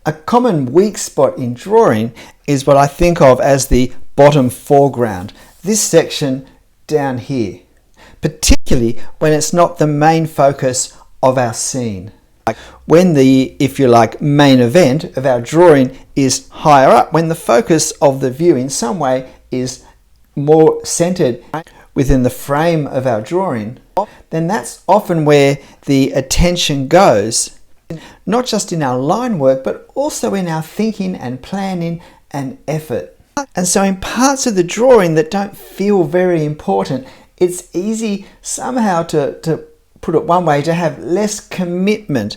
A common weak spot in drawing is what I think of as the bottom foreground, this section down here, particularly when it's not the main focus of our scene. When the, if you like, main event of our drawing is higher up, when the focus of the view in some way is more centered within the frame of our drawing, then that's often where the attention goes, not just in our line work, but also in our thinking and planning and effort. And so in parts of the drawing that don't feel very important, it's easy somehow to put it one way, to have less commitment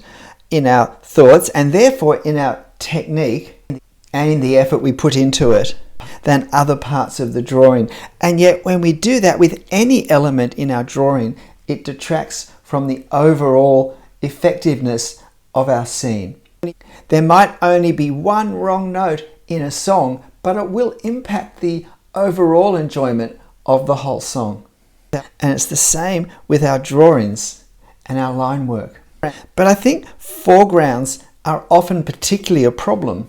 in our thoughts and therefore in our technique and in the effort we put into it than other parts of the drawing. And yet when we do that with any element in our drawing, it detracts from the overall effectiveness of our scene. There might only be one wrong note in a song, but it will impact the overall enjoyment of the whole song. And it's the same with our drawings and our line work. But I think foregrounds are often particularly a problem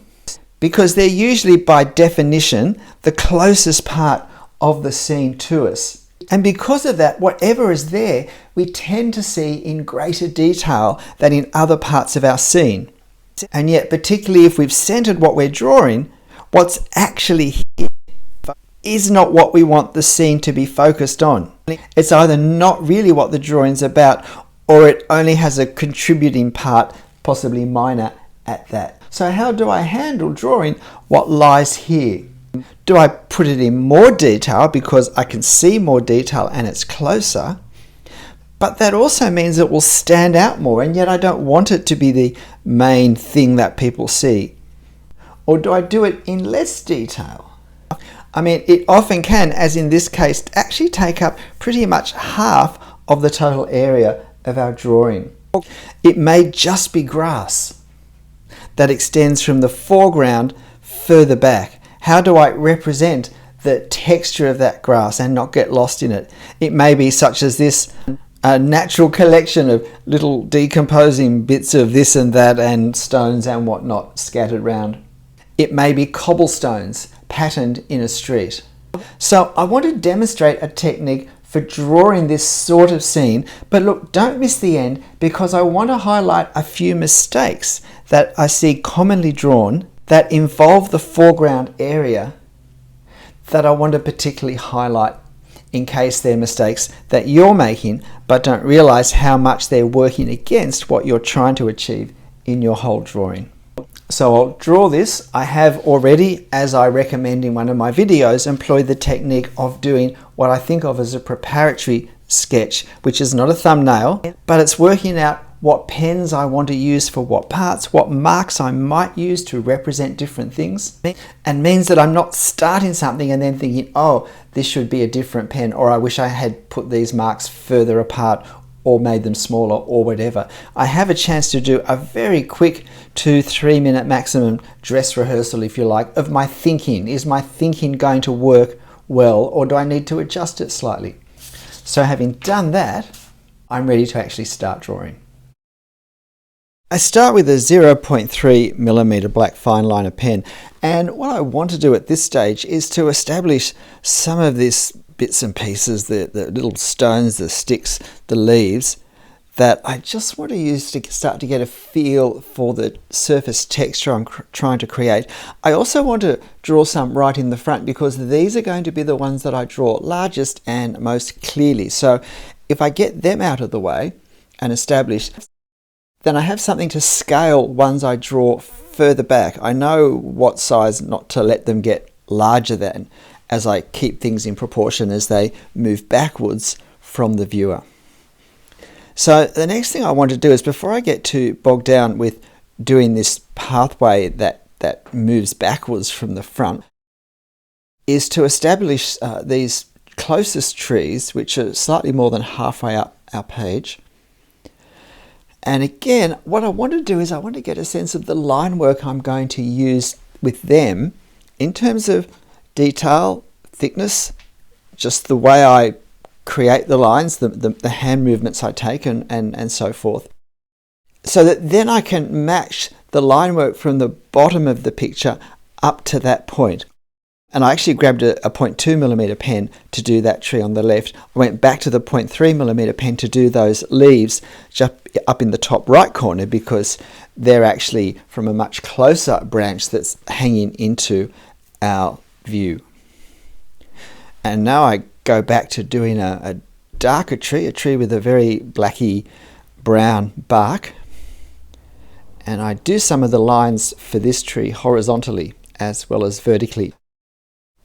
because they're usually by definition the closest part of the scene to us. And because of that, whatever is there, we tend to see in greater detail than in other parts of our scene. And yet, particularly if we've centered what we're drawing, what's actually here is not what we want the scene to be focused on. It's either not really what the drawing's about, or it only has a contributing part, possibly minor at that. So how do I handle drawing what lies here? Do I put it in more detail because I can see more detail and it's closer? But that also means it will stand out more, and yet I don't want it to be the main thing that people see. Or do I do it in less detail? I mean, it often can, as in this case, actually take up pretty much half of the total area of our drawing. It may just be grass that extends from the foreground further back. How do I represent the texture of that grass and not get lost in it? It may be such as this, a natural collection of little decomposing bits of this and that and stones and whatnot scattered around. It may be cobblestones patterned in a street. So I want to demonstrate a technique for drawing this sort of scene, but look, don't miss the end because I want to highlight a few mistakes that I see commonly drawn that involve the foreground area that I want to particularly highlight in case they're mistakes that you're making but don't realize how much they're working against what you're trying to achieve in your whole drawing. So I'll draw this. I have already, as I recommend in one of my videos, employed the technique of doing what I think of as a preparatory sketch, which is not a thumbnail, but it's working out what pens I want to use for what parts, what marks I might use to represent different things, and means that I'm not starting something and then thinking, oh, this should be a different pen, or I wish I had put these marks further apart or made them smaller or whatever. I have a chance to do a very quick 2-3 minute maximum dress rehearsal, if you like, of my thinking. Is my thinking going to work well, or do I need to adjust it slightly? So having done that, I'm ready to actually start drawing. I start with a 0.3mm black fine liner pen, and what I want to do at this stage is to establish some of these bits and pieces, the little stones, the sticks, the leaves, that I just want to use to start to get a feel for the surface texture I'm trying to create. I also want to draw some right in the front because these are going to be the ones that I draw largest and most clearly. So if I get them out of the way and establish, then I have something to scale ones I draw further back. I know what size not to let them get larger than, as I keep things in proportion as they move backwards from the viewer. So the next thing I want to do is, before I get too bogged down with doing this pathway that moves backwards from the front, is to establish these closest trees, which are slightly more than halfway up our page. And again, what I want to do is I want to get a sense of the line work I'm going to use with them in terms of detail, thickness, just the way I create the lines, the hand movements I take and so forth. so that then I can match the line work from the bottom of the picture up to that point. And I actually grabbed a 0.2mm pen to do that tree on the left. I went back to the 0.3mm pen to do those leaves just up in the top right corner, because they're actually from a much closer branch that's hanging into our view. And now I go back to doing a darker tree, a tree with a very blacky brown bark. And I do some of the lines for this tree horizontally as well as vertically.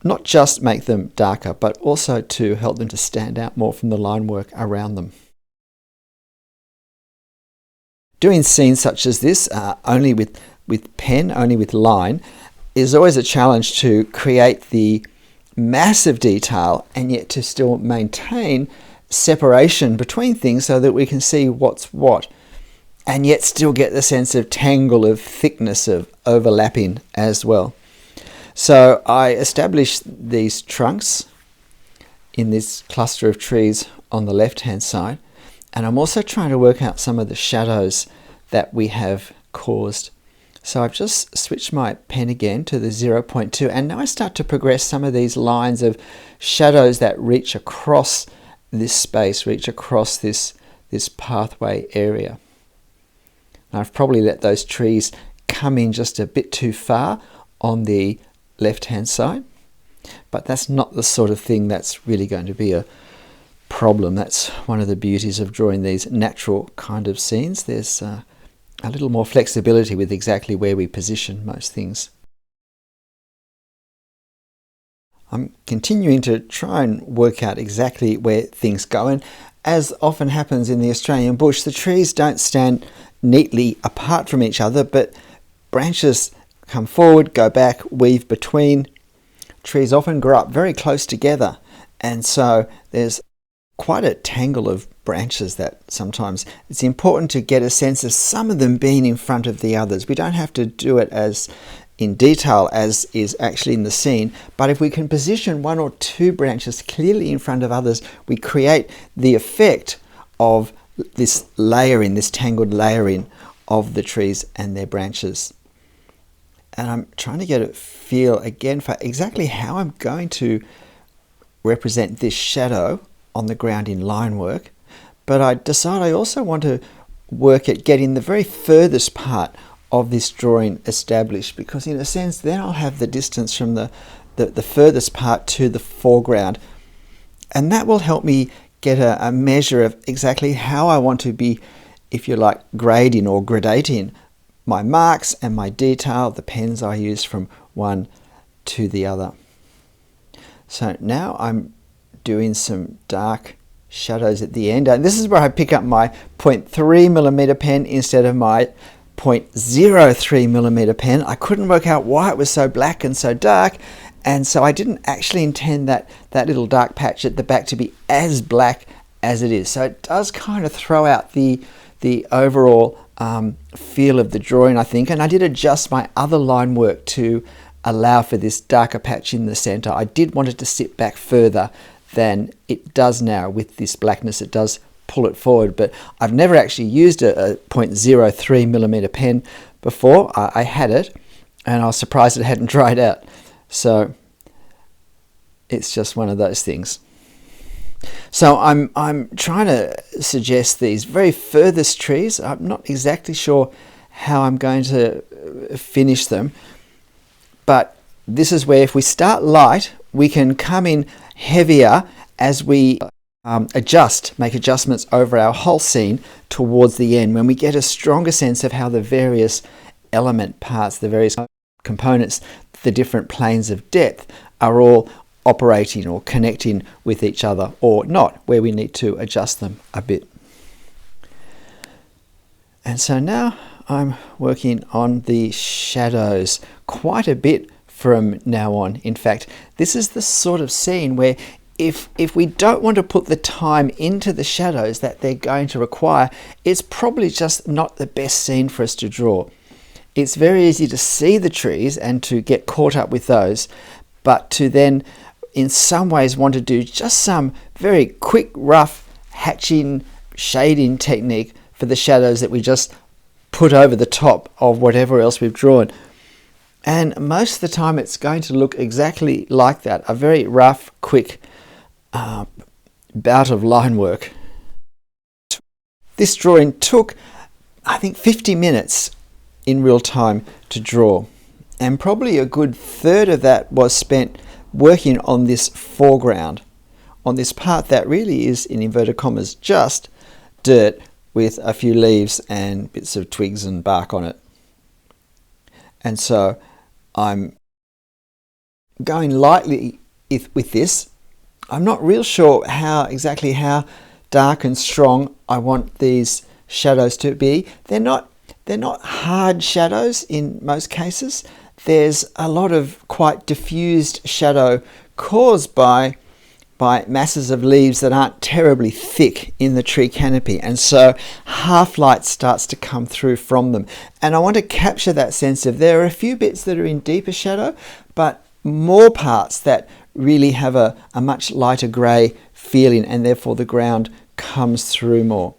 Not just make them darker, but also to help them to stand out more from the line work around them. Doing scenes such as this, only with pen, only with line, is always a challenge to create the massive detail and yet to still maintain separation between things so that we can see what's what, and yet still get the sense of tangle, of thickness, of overlapping as well. So I established these trunks in this cluster of trees on the left hand side, and I'm also trying to work out some of the shadows that we have caused. So I've just switched my pen again to the 0.2, and now I start to progress some of these lines of shadows that reach across this space, reach across this pathway area. Now I've probably let those trees come in just a bit too far on the left hand side, but that's not the sort of thing that's really going to be a problem. That's one of the beauties of drawing these natural kind of scenes. There's a little more flexibility with exactly where we position most things. I'm continuing to try and work out exactly where things go, and as often happens in the Australian bush, the trees don't stand neatly apart from each other, but branches come forward, go back, weave between. Trees often grow up very close together, and so there's quite a tangle of branches that sometimes it's important to get a sense of some of them being in front of the others. We don't have to do it as in detail as is actually in the scene, but if we can position one or two branches clearly in front of others, we create the effect of this layering, this tangled layering of the trees and their branches. And I'm trying to get a feel again for exactly how I'm going to represent this shadow on the ground in line work. But I decide I also want to work at getting the very furthest part of this drawing established, because in a sense then I'll have the distance from the furthest part to the foreground. And that will help me get a measure of exactly how I want to be, if you like, grading or gradating my marks and my detail, the pens I use from one to the other. So now I'm doing some dark shadows at the end. And this is where I pick up my 0.3mm pen instead of my 0.03mm pen. I couldn't work out why it was so black and so dark, and so I didn't actually intend that little dark patch at the back to be as black as it is. So it does kind of throw out the overall feel of the drawing, I think. And I did adjust my other line work to allow for this darker patch in the center. I did want it to sit back further than it does now with this blackness. It does pull it forward, but I've never actually used a 0.03mm pen before. I had it and I was surprised it hadn't dried out. So it's just one of those things. So I'm trying to suggest these very furthest trees. I'm not exactly sure how I'm going to finish them, but this is where if we start light, we can come in heavier as we make adjustments over our whole scene towards the end, when we get a stronger sense of how the various element parts, the various components, the different planes of depth are all operating or connecting with each other, or not, where we need to adjust them a bit. And so now I'm working on the shadows quite a bit from now on. In fact, this is the sort of scene where if we don't want to put the time into the shadows that they're going to require, it's probably just not the best scene for us to draw. It's very easy to see the trees and to get caught up with those, but to then in some ways want to do just some very quick, rough hatching, shading technique for the shadows that we just put over the top of whatever else we've drawn. And most of the time it's going to look exactly like that, a very rough, quick bout of line work. This drawing took, I think, 50 minutes in real time to draw, and probably a good third of that was spent working on this foreground, on this part that really is, in inverted commas, just dirt with a few leaves and bits of twigs and bark on it. And so I'm going lightly with this. I'm not real sure exactly how dark and strong I want these shadows to be. They're not hard shadows in most cases. There's a lot of quite diffused shadow caused by masses of leaves that aren't terribly thick in the tree canopy, and so half light starts to come through from them. And I want to capture that sense of, there are a few bits that are in deeper shadow, but more parts that really have a much lighter grey feeling, and therefore the ground comes through more.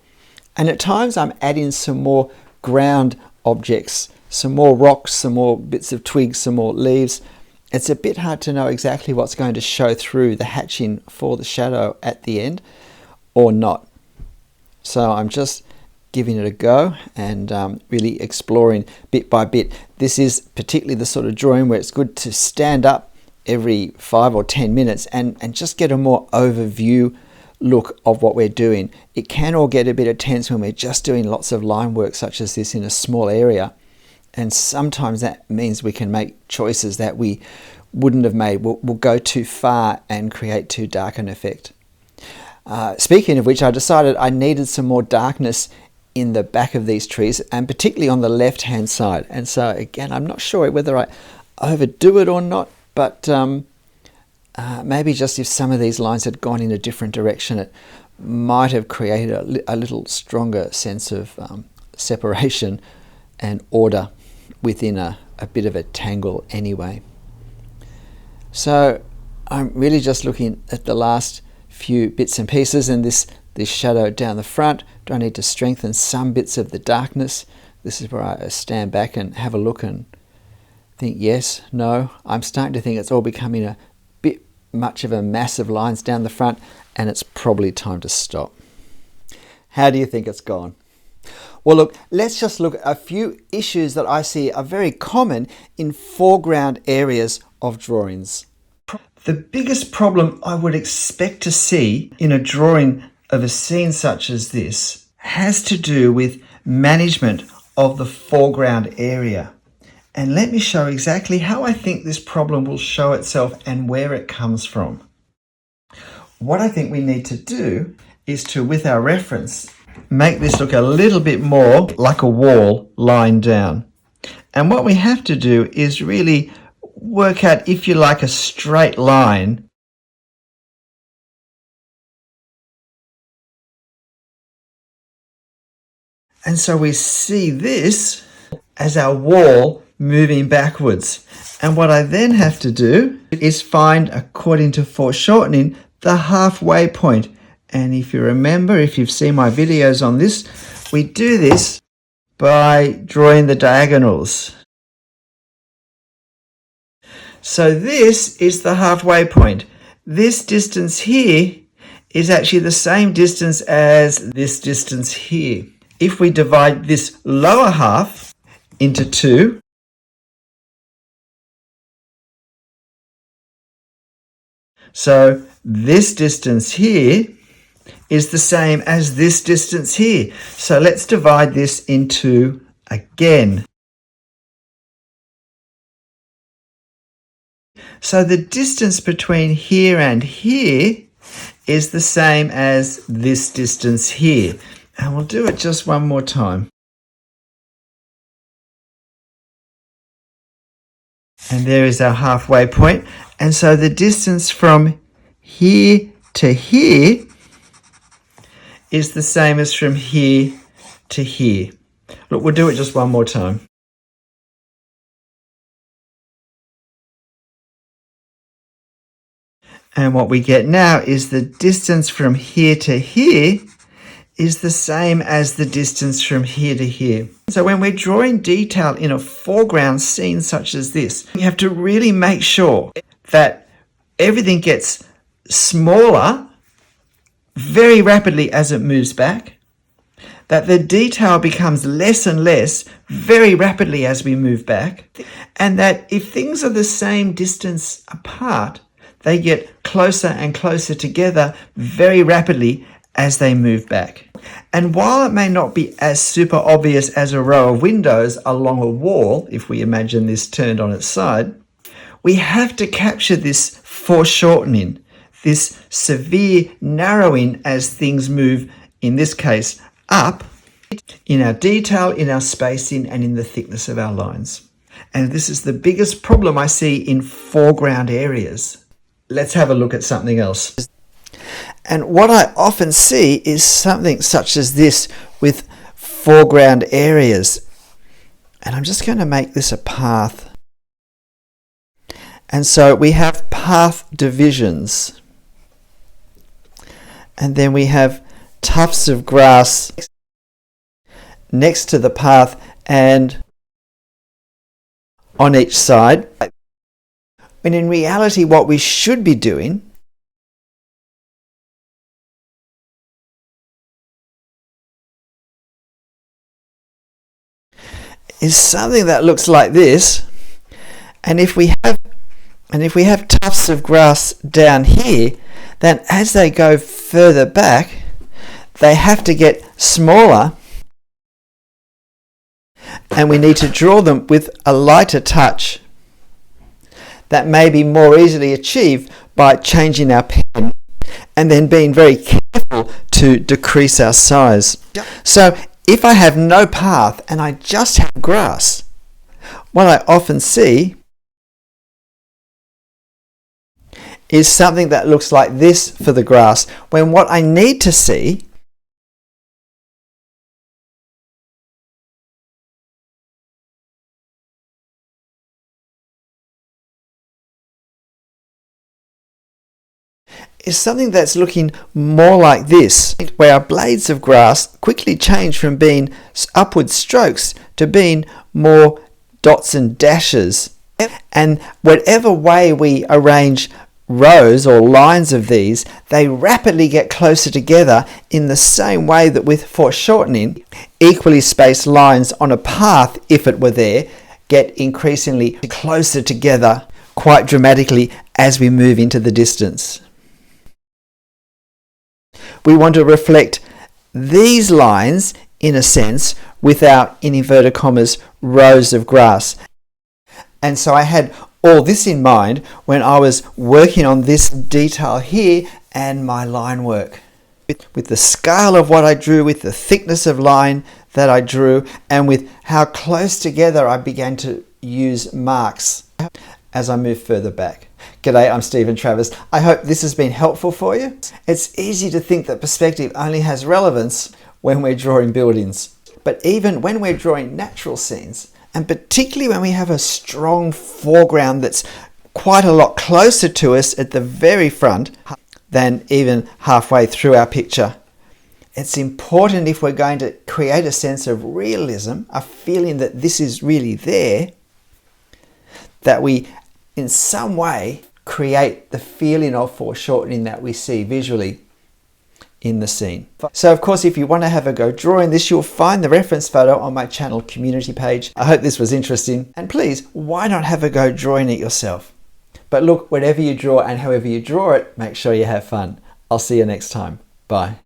And at times I'm adding some more ground objects, some more rocks, some more bits of twigs, some more leaves. It's a bit hard to know exactly what's going to show through the hatching for the shadow at the end or not. So I'm just giving it a go and really exploring bit by bit. This is particularly the sort of drawing where it's good to stand up every 5 or 10 minutes and just get a more overview look of what we're doing. It can all get a bit tense when we're just doing lots of line work such as this in a small area. And sometimes that means we can make choices that we wouldn't have made. We'll go too far and create too dark an effect. Speaking of which, I decided I needed some more darkness in the back of these trees, and particularly on the left-hand side. And so again, I'm not sure whether I overdo it or not, but maybe just if some of these lines had gone in a different direction, it might have created a little stronger sense of separation and order within a bit of a tangle anyway. So I'm really just looking at the last few bits and pieces, and this shadow down the front. Do I need to strengthen some bits of the darkness? This is where I stand back and have a look and think yes, no. I'm starting to think it's all becoming a bit much of a mass of lines down the front, and it's probably time to stop. How do you think it's gone? Well, look, let's just look at a few issues that I see are very common in foreground areas of drawings. The biggest problem I would expect to see in a drawing of a scene such as this has to do with management of the foreground area. And let me show exactly how I think this problem will show itself and where it comes from. What I think we need to do is to, with our reference, make this look a little bit more like a wall lying down. And what we have to do is really work out, if you like, a straight line and so we see this as our wall moving backwards. And what I then have to do is find, according to foreshortening, the halfway point. And if you remember, if you've seen my videos on this, we do this by drawing the diagonals. So this is the halfway point. This distance here is actually the same distance as this distance here. If we divide this lower half into 2, so this distance here is the same as this distance here. So let's divide this into again. So the distance between here and here is the same as this distance here. And we'll do it just one more time. And there is our halfway point. And so the distance from here to here is the same as from here to here. Look, we'll do it just one more time. And what we get now is the distance from here to here is the same as the distance from here to here. So when we're drawing detail in a foreground scene such as this, you have to really make sure that everything gets smaller very rapidly as it moves back, that the detail becomes less and less very rapidly as we move back, and that if things are the same distance apart, they get closer and closer together very rapidly as they move back. And while it may not be as super obvious as a row of windows along a wall, if we imagine this turned on its side, we have to capture this foreshortening, this severe narrowing as things move, in this case, up in our detail, in our spacing, and in the thickness of our lines. And this is the biggest problem I see in foreground areas. Let's have a look at something else. And what I often see is something such as this with foreground areas. And I'm just going to make this a path. And so we have path divisions. And then we have tufts of grass next to the path and on each side. When in reality what we should be doing is something that looks like this, and if we have tufts of grass down here, then as they go further back they have to get smaller, and we need to draw them with a lighter touch that may be more easily achieved by changing our pen and then being very careful to decrease our size. So if I have no path and I just have grass, what I often see is something that looks like this for the grass, when what I need to see is something that's looking more like this, where our blades of grass quickly change from being upward strokes to being more dots and dashes. And whatever way we arrange rows or lines of these, they rapidly get closer together in the same way that with foreshortening, equally spaced lines on a path, if it were there, get increasingly closer together quite dramatically as we move into the distance. We want to reflect these lines, in a sense, without, in inverted commas, rows of grass. And so I had all this in mind when I was working on this detail here and my line work. With the scale of what I drew, with the thickness of line that I drew, and with how close together I began to use marks as I moved further back. G'day, I'm Stephen Travers. I hope this has been helpful for you. It's easy to think that perspective only has relevance when we're drawing buildings. But even when we're drawing natural scenes, and particularly when we have a strong foreground that's quite a lot closer to us at the very front than even halfway through our picture, it's important, if we're going to create a sense of realism, a feeling that this is really there, that we in some way create the feeling of foreshortening that we see visually in the scene. So of course, if you want to have a go drawing this, you'll find the reference photo on my channel community page. I hope this was interesting, and please, why not have a go drawing it yourself? But look, whatever you draw and however you draw it, make sure you have fun. I'll see you next time. Bye.